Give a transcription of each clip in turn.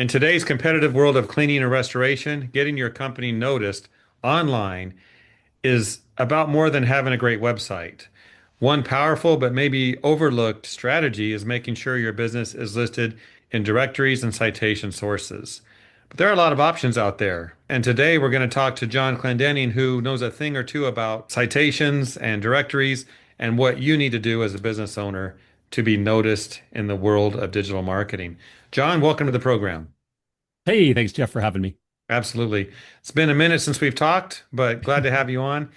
In today's competitive world of cleaning and restoration, getting your company noticed online is about more than having a great website. One powerful but maybe overlooked strategy is making sure your business is listed in directories and citation sources. But there are a lot of options out there. And today we're going to talk to John Clendenning, who knows a thing or two about citations and directories and what you need to do as a business owner to be noticed in the world of digital marketing. John, welcome to the program. Hey, thanks, Jeff, for having me. Absolutely. It's been a minute since we've talked, but glad to have you on.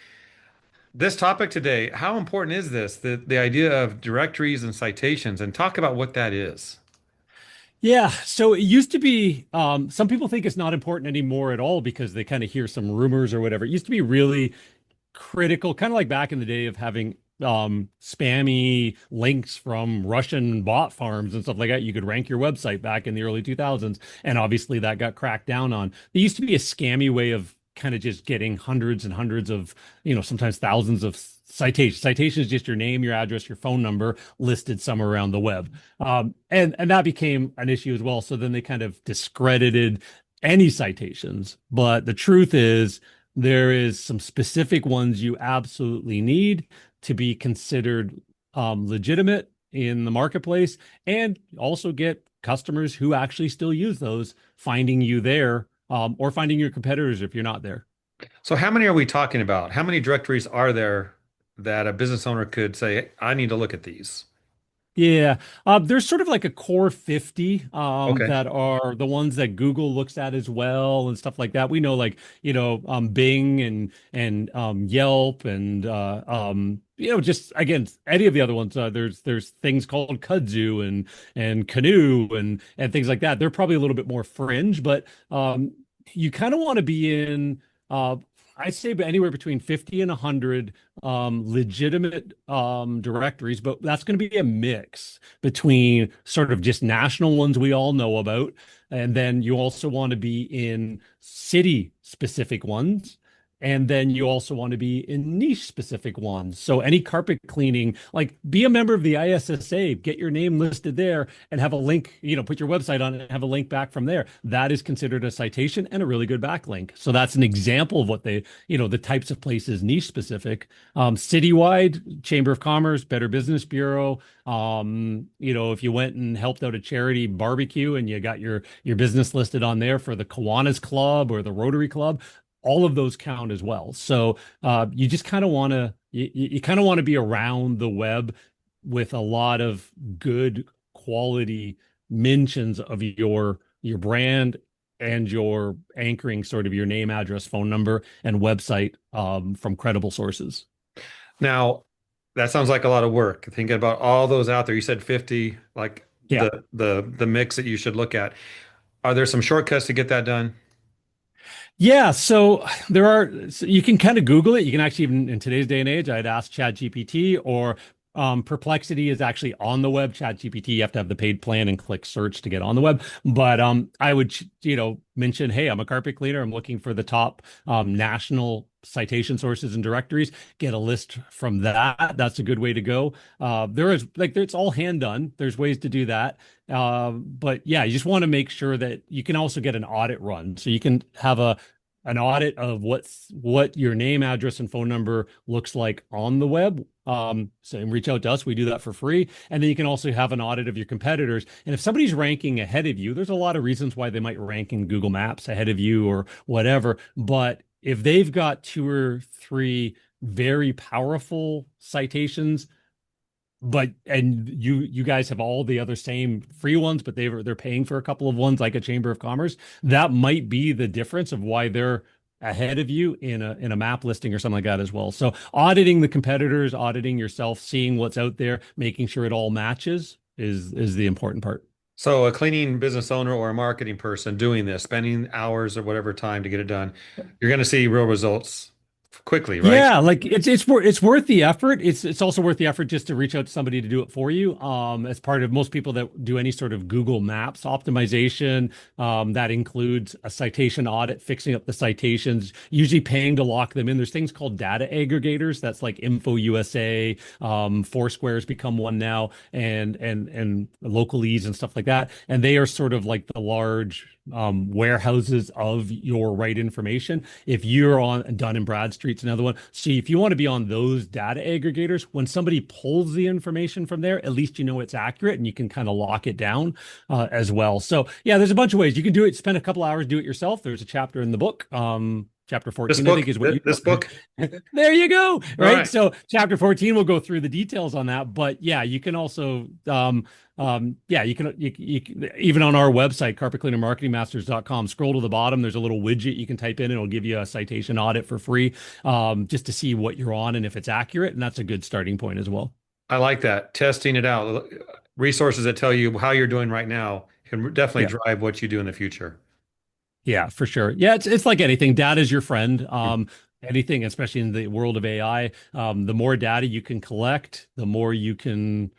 This topic today, how important is this? The idea of directories and citations, and talk about what that is. Yeah, so it used to be, some people think it's not important anymore at all because they kind of hear some rumors or whatever. It used to be really critical, kind of like back in the day of having spammy links from Russian bot farms and stuff like that. You could rank your website back in the early 2000s, and obviously that got cracked down on. There used to be a scammy way of kind of just getting hundreds and hundreds of, sometimes thousands of citations. Citation is just your name, your address, your phone number listed somewhere around the web. And that became an issue as well. So then they kind of discredited any citations. But the truth is, there is some specific ones you absolutely need to be considered legitimate in the marketplace and also get customers who actually still use those finding you there, or finding your competitors if you're not there. So, how many are we talking about? How many directories are there that a business owner could say, I need to look at these? Yeah, there's sort of like a core 50 Okay. that are the ones that Google looks at as well and stuff like that. We know like, Bing and Yelp and just again any of the other ones. There's things called Kudzu and Canoe and things like that. They're probably a little bit more fringe, but you kind of want to be in I'd say anywhere between 50 and 100 legitimate directories, but that's going to be a mix between sort of just national ones we all know about, and then you also want to be in city specific ones. And then you also want to be in niche specific ones. So any carpet cleaning, like be a member of the ISSA, get your name listed there and have a link, put your website on it and have a link back from there. That is considered a citation and a really good backlink. So that's an example of what the types of places niche specific. Citywide, Chamber of Commerce, Better Business Bureau. If you went and helped out a charity barbecue and you got your business listed on there for the Kiwanis Club or the Rotary Club, all of those count as well. So you just kind of want to you kind of want to be around the web with a lot of good quality mentions of your brand and your anchoring sort of your name, address, phone number, and website from credible sources. Now, that sounds like a lot of work. Thinking about all those out there, you said 50, like Yeah. the mix that you should look at. Are there some shortcuts to get that done? Yeah, so you can kind of Google it. You can actually, even in today's day and age, I'd ask ChatGPT or Perplexity is actually on the web. ChatGPT, you have to have the paid plan and click search to get on the web. But I would, mention, hey, I'm a carpet cleaner. I'm looking for the top national citation sources and directories. Get a list from that. That's a good way to go. There is like it's all hand done. There's ways to do that. But yeah, you just want to make sure that you can also get an audit run. So you can have an audit of what your name, address, and phone number looks like on the web. So reach out to us. We do that for free. And then you can also have an audit of your competitors. And if somebody's ranking ahead of you, there's a lot of reasons why they might rank in Google Maps ahead of you or whatever. But if they've got two or three very powerful citations, and you guys have all the other same free ones, but they're paying for a couple of ones like a Chamber of Commerce. That might be the difference of why they're ahead of you in a map listing or something like that as well. So auditing the competitors, auditing yourself, seeing what's out there, making sure it all matches is the important part. So, a cleaning business owner or a marketing person doing this, spending hours or whatever time to get it done, you're going to see real results quickly, right? Yeah, like it's worth the effort. It's also worth the effort just to reach out to somebody to do it for you. As part of most people that do any sort of Google Maps optimization, that includes a citation audit, fixing up the citations, usually paying to lock them in. There's things called data aggregators. That's like Info USA, Foursquare's become one now, and Localese and stuff like that. And they are sort of like the large warehouses of your right information. If you're on Dun and Bradstreet's another one. See, if you want to be on those data aggregators, when somebody pulls the information from there, at least you know it's accurate and you can kind of lock it down as well. So yeah, there's a bunch of ways you can do it. Spend a couple hours, do it yourself. There's a chapter in the book. Chapter This 14, I think, book, is what you this book. there you go. All Right. right. So chapter 14 will go through the details on that. But yeah, you can also yeah, even on our website, carpetcleanermarketingmasters.com, scroll to the bottom. There's a little widget you can type in. It'll give you a citation audit for free, just to see what you're on and if it's accurate. And that's a good starting point as well. I like that. Testing it out. Resources that tell you how you're doing right now can definitely Yeah. drive what you do in the future. Yeah, for sure. Yeah, it's like anything. Data is your friend. Anything, especially in the world of AI, the more data you can collect, the more you can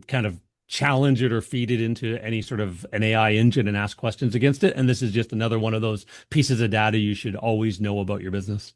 kind of challenge it or feed it into any sort of an AI engine and ask questions against it. And this is just another one of those pieces of data you should always know about your business.